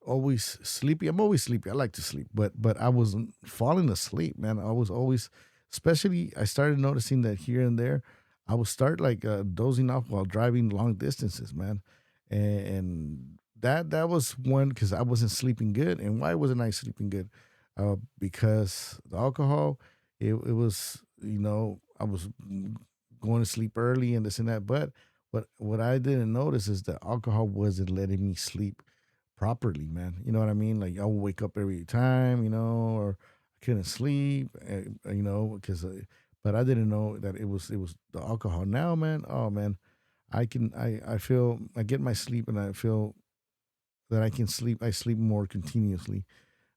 always sleepy. I'm always sleepy. I like to sleep, but I wasn't falling asleep, man. I was always, especially I started noticing that here and there, I would start like dozing off while driving long distances, man. And that was one because I wasn't sleeping good. And why wasn't I sleeping good? Because the alcohol, it was, I was going to sleep early and this and that. But what I didn't notice is that alcohol wasn't letting me sleep properly, man. You know what I mean? Like I would wake up every time, or I couldn't sleep, because. But I didn't know that it was the alcohol. Now, man, oh man, I feel I get my sleep and I feel that I can sleep. I sleep more continuously.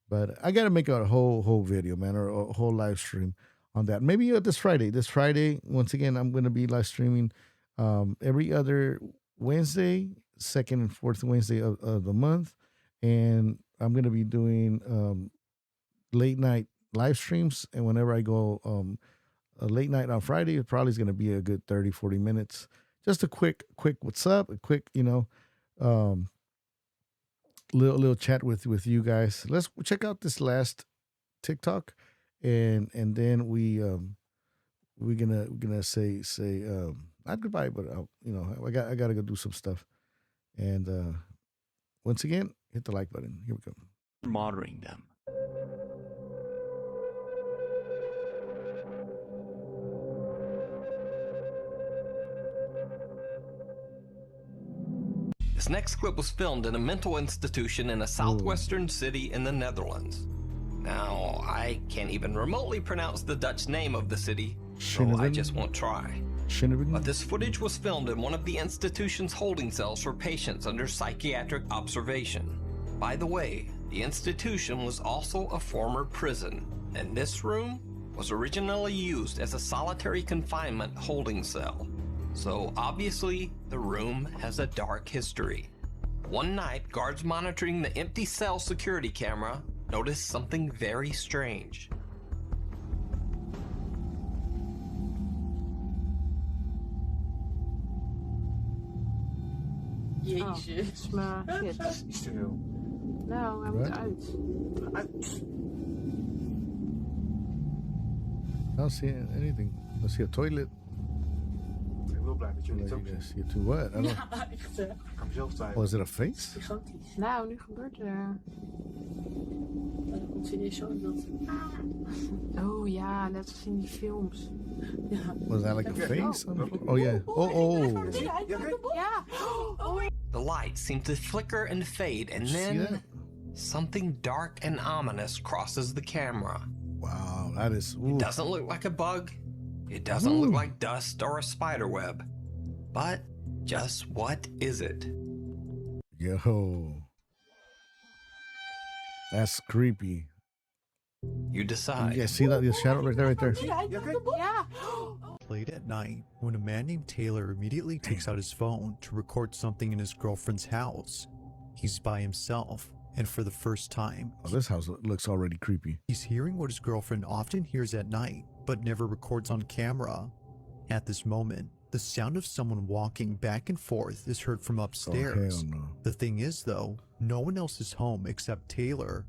But I got to make a whole video, man, or a whole live stream on that. Maybe this Friday. This Friday, once again, I'm going to be live streaming every other Wednesday, second and fourth Wednesday of the month, and I'm going to be doing late night live streams. And whenever I go a late night on Friday, it probably is going to be a good 30, 40 minutes. Just a quick what's up, a quick, little chat with you guys. Let's check out this last TikTok, and then we're gonna say not goodbye, but I gotta go do some stuff. And once again, hit the like button. Here we go. Monitoring them. This next clip was filmed in a mental institution in a southwestern city in the Netherlands. Now, I can't even remotely pronounce the Dutch name of the city, so I just won't try. But this footage was filmed in one of the institution's holding cells for patients under psychiatric observation. By the way, the institution was also a former prison, and this room was originally used as a solitary confinement holding cell. So obviously, the room has a dark history. One night, guards monitoring the empty cell security camera noticed something very strange. Jezus. Maar shit. Is te veel. Nou, hij moet uit. I don't see anything. I see a toilet. Ik wil blij dat jullie het ook zien. See to what? I don't... Ja, echt. Ik kan mezelf zijn. Was it a face? Gigantisch. Nou, nu gebeurt er. Dan komt ze ineens zo in beeld. Oh ja, net als in die films. Ja. Was that like a face? Oh yeah. Oh. Ja. The light seemed to flicker and fade, and then something dark and ominous crosses the camera. Wow, that is... Ooh. It doesn't look like a bug. It doesn't look like dust or a spider web. But just what is it? Yo. That's creepy. You decide. Yeah, see that? The shadow right there. Yeah. Late at night, when a man named Taylor immediately takes out his phone to record something in his girlfriend's house. He's by himself, and for the first time... Oh, this house looks already creepy. He's hearing what his girlfriend often hears at night, but never records on camera. At this moment, the sound of someone walking back and forth is heard from upstairs. Oh, hell no. The thing is, though, no one else is home except Taylor.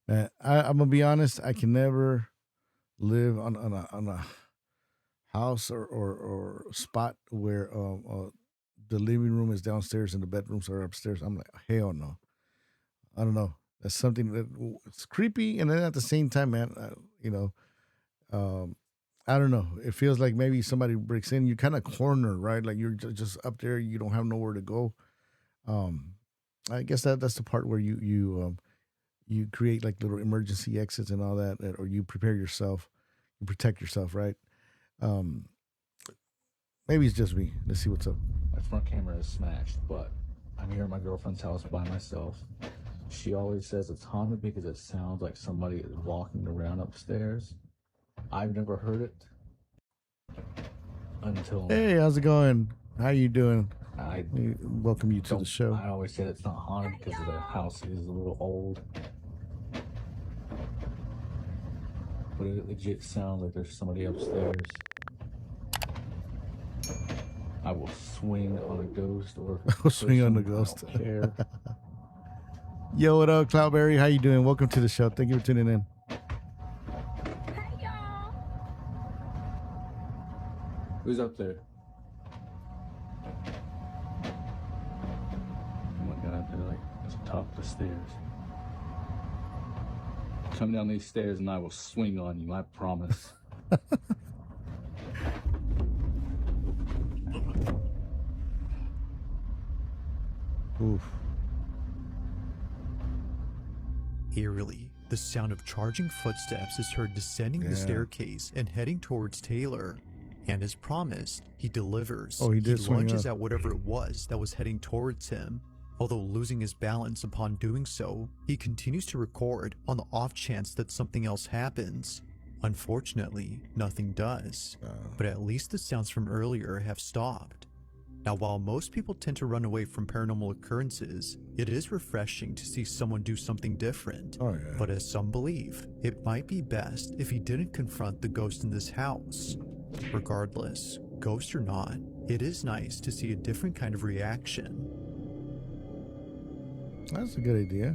Man, I'm gonna be honest. I can never live on a house or spot where the living room is downstairs and the bedrooms are upstairs. I'm like, hell no. I don't know. That's something that it's creepy, and then at the same time, man, I don't know. It feels like maybe somebody breaks in. You kind of corner, right? Like you're just up there. You don't have nowhere to go. I guess that's the part where you create like little emergency exits and all that, or you prepare yourself, you protect yourself, right? Maybe it's just me. Let's see what's up. My front camera is smashed, but I'm here at my girlfriend's house by myself. She always says it's haunted because it sounds like somebody is walking around upstairs. I've never heard it until... Hey, how's it going? How you doing? I welcome you to the show. I always said it's not haunted because the house is a little old. But it legit sounds like there's somebody upstairs. I will swing on a ghost or... I'll swing on a ghost. I don't care. Yo, what up, Cloudberry? How you doing? Welcome to the show. Thank you for tuning in. Who's up there? Oh my god, they're like at the top of the stairs. Come down these stairs and I will swing on you, I promise. Oof. Eerily, the sound of charging footsteps is heard descending the staircase and heading towards Taylor. And as promised, he delivers. Oh, he did swing lunges up. at whatever it was that was heading towards him. Although losing his balance upon doing so, he continues to record on the off chance that something else happens. Unfortunately, nothing does. But at least the sounds from earlier have stopped. Now, while most people tend to run away from paranormal occurrences, it is refreshing to see someone do something different. Oh, yeah. But as some believe, it might be best if he didn't confront the ghost in this house. Regardless, ghost or not, it is nice to see a different kind of reaction. That's a good idea.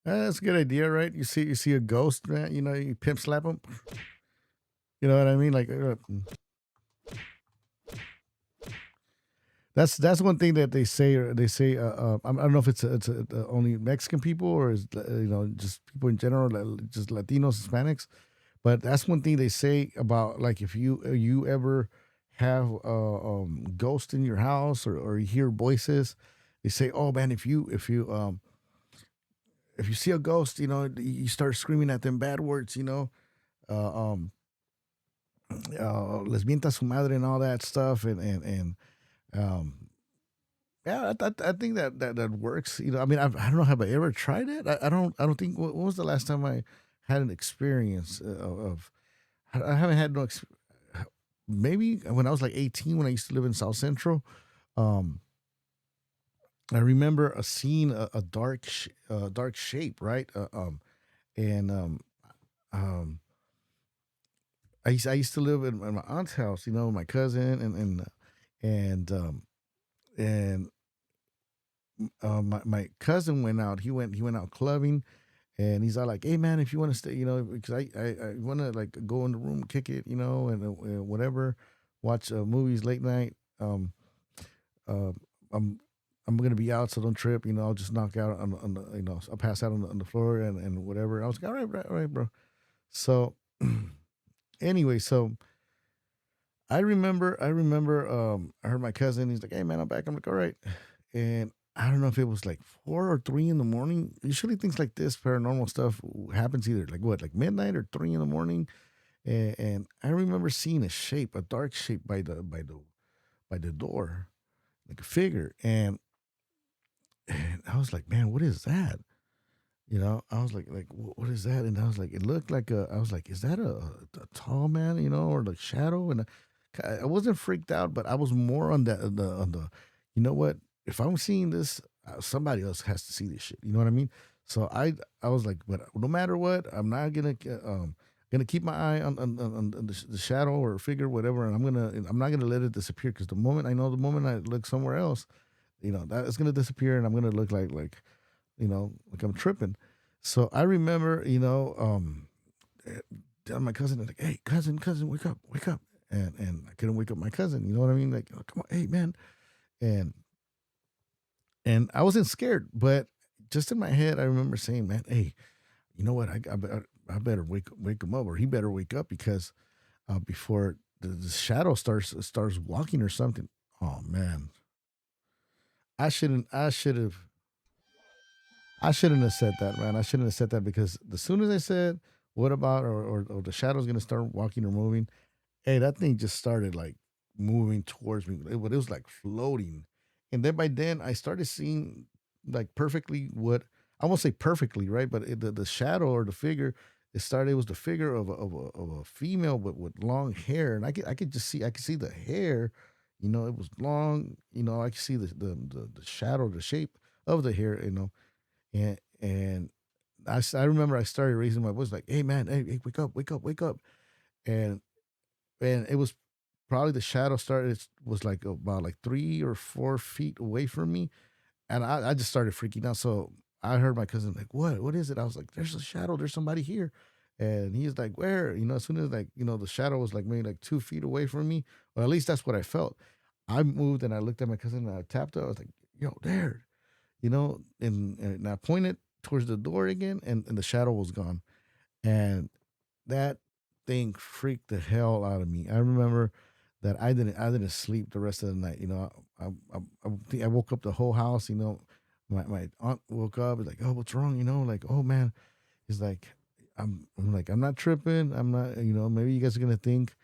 That's a good idea, right? You see a ghost, man. You know, you pimp slap him. You know what I mean? Like, that's one thing that they say. They say, I don't know if it's only Mexican people or is just people in general, just Latinos, Hispanics. But that's one thing they say about, like, if you ever have ghost in your house or you hear voices, they say, oh man, if you see a ghost, you start screaming at them bad words, les mienta su madre and all that stuff, and yeah, I think that works. I mean, I don't know, have I ever tried it? I don't think. When was the last time I had an experience of? I haven't had no. Maybe when I was like 18, when I used to live in South Central. I remember seeing a dark shape, right? And I used to live in my aunt's house, my cousin and my cousin went out. He went out clubbing, and he's all like, "Hey man, if you want to stay, because I want to like go in the room, kick it, and whatever, watch movies late night. I'm gonna be out, so don't trip. I'll just knock out on the, I'll pass out on the floor and whatever." I was like, all right, bro. So anyway, so I remember I heard my cousin. He's like, "Hey man, I'm back." I'm like, "All right," and I don't know if it was like 4 or 3 in the morning. Usually things like this, paranormal stuff, happens either like midnight or 3 in the morning. And I remember seeing a dark shape by the door, like a figure, and I was like, "Man, what is that?" I was like, what is that? And I was like, it looked like I was like, is that a tall man, or the shadow? And I wasn't freaked out, but I was more on the, you know what? If I'm seeing this, somebody else has to see this shit. You know what I mean? So I was like, but no matter what, I'm not gonna keep my eye on the shadow or figure, whatever, and I'm not gonna let it disappear, because the moment I look somewhere else, that it's gonna disappear, and I'm gonna look like like I'm tripping. So I remember, my cousin was like, "Hey, cousin, wake up," and I couldn't wake up my cousin. You know what I mean? Like, "Oh, come on, hey man," and I wasn't scared, but just in my head, I remember saying, "Man, hey, you know what? I better wake him up, or he better wake up, because before the shadow starts walking or something." Oh man, I shouldn't have said that, man. I shouldn't have said that, because as soon as I said, "What about," or the shadow's gonna start walking or moving, hey, that thing just started like moving towards me. It was like floating, and then by then I started seeing like perfectly what I won't say perfectly, right? But the shadow or the figure, it was the figure of a female with long hair, and I could just see, I could see the hair, it was long, I could see the shadow, the shape of the hair, and I remember I started raising my voice like, "Hey man, hey, wake up," and it was probably the shadow was like about like 3 or 4 feet away from me, and I just started freaking out. So I heard my cousin like, "What is it?" I was like, "There's a shadow. There's somebody here," and he's like, "Where?" As soon as like the shadow was like maybe like 2 feet away from me, or at least that's what I felt. I moved and I looked at my cousin and I tapped her. I was like, "Yo, there," and I pointed towards the door again, and the shadow was gone. And that thing freaked the hell out of me. I remember that I didn't sleep the rest of the night. I woke up the whole house. My aunt woke up, like, "Oh, what's wrong?" Like, "Oh man," he's like, I'm like, "I'm not tripping. I'm not. Maybe you guys are gonna think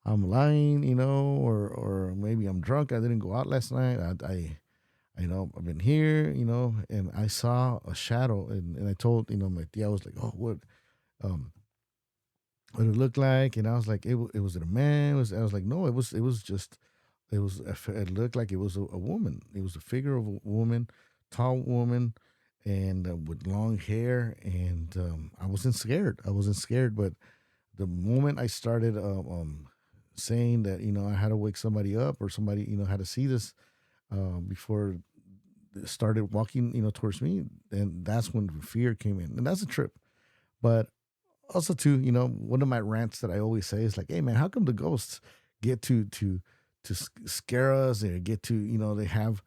I'm lying. Or maybe I'm drunk. I didn't go out last night. I've been here, and I saw a shadow, and I told, my tia, I was like, "Oh, what?" Um, what it looked like, and I was like, it was it a man? I was like, no, it was just it looked like it was a woman. It was a figure of a woman, tall woman, and with long hair. And I wasn't scared. I wasn't scared, but the moment I started saying that, I had to wake somebody up, or somebody, had to see this before it started walking, towards me, and that's when fear came in, and that's a trip. But also too, one of my rants that I always say is like, hey man, how come the ghosts get to scare us, or get to, they have,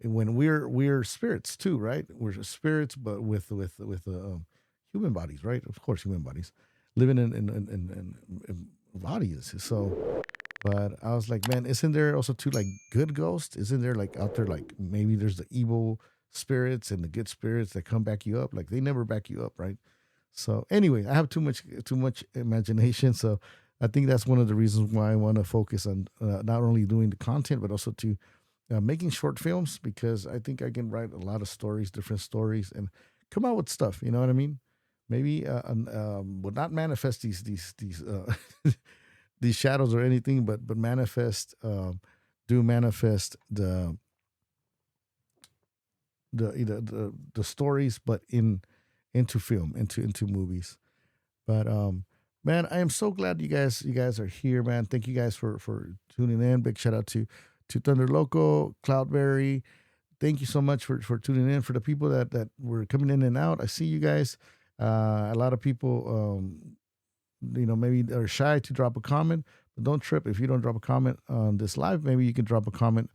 when we're spirits too, right? We're spirits, but with human bodies, right? Of course, human bodies living in bodies. So, but I was like, man, isn't there also too like good ghosts? Isn't there like out there, like maybe there's the evil spirits and the good spirits that come back you up? Like they never back you up, right? So anyway, I have too much imagination. So I think that's one of the reasons why I want to focus on not only doing the content, but also to making short films, because I think I can write a lot of stories, different stories, and come out with stuff. You know what I mean? Maybe would not manifest these these shadows or anything, but manifest, do manifest the stories, but into film, into movies. But man, I am so glad you guys are here, man. Thank you guys for tuning in. Big shout out to Thunder Loco, Cloudberry. Thank you so much for tuning in. For the people that were coming in and out, I see you guys. A lot of people, maybe are shy to drop a comment, but don't trip if you don't drop a comment on this live. Maybe you can drop a comment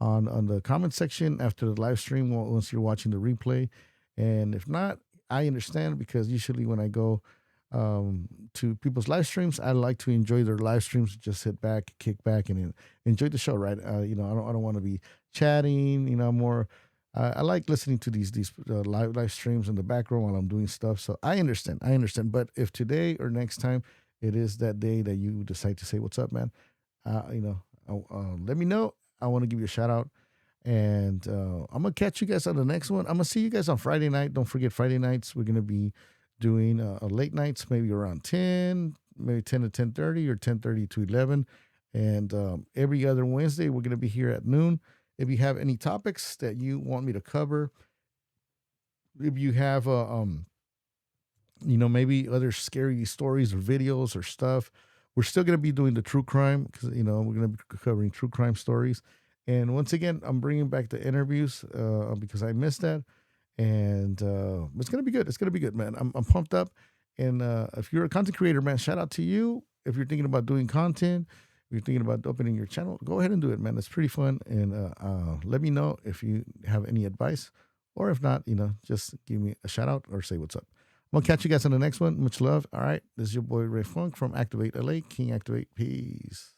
on the comment section after the live stream once you're watching the replay. And if not, I understand, because usually when I go to people's live streams, I like to enjoy their live streams, just sit back, kick back, and enjoy the show, right? I don't want to be chatting, more. I like listening to these live streams in the background while I'm doing stuff. So I understand. But if today or next time it is that day that you decide to say, what's up, man, let me know. I want to give you a shout out. And I'm going to catch you guys on the next one. I'm going to see you guys on Friday night. Don't forget, Friday nights, we're going to be doing late nights, maybe around 10, maybe 10 to 10:30, or 10:30 to 11. And every other Wednesday, we're going to be here at noon. If you have any topics that you want me to cover, if you have, maybe other scary stories or videos or stuff, we're still going to be doing the true crime, because, we're going to be covering true crime stories. And once again, I'm bringing back the interviews because I missed that. And it's going to be good. It's going to be good, man. I'm pumped up. And if you're a content creator, man, shout out to you. If you're thinking about doing content, if you're thinking about opening your channel, go ahead and do it, man. It's pretty fun. And let me know if you have any advice, or if not, just give me a shout out or say what's up. I'm going to catch you guys on the next one. Much love. All right. This is your boy Ray Funk from Activate LA. King Activate. Peace.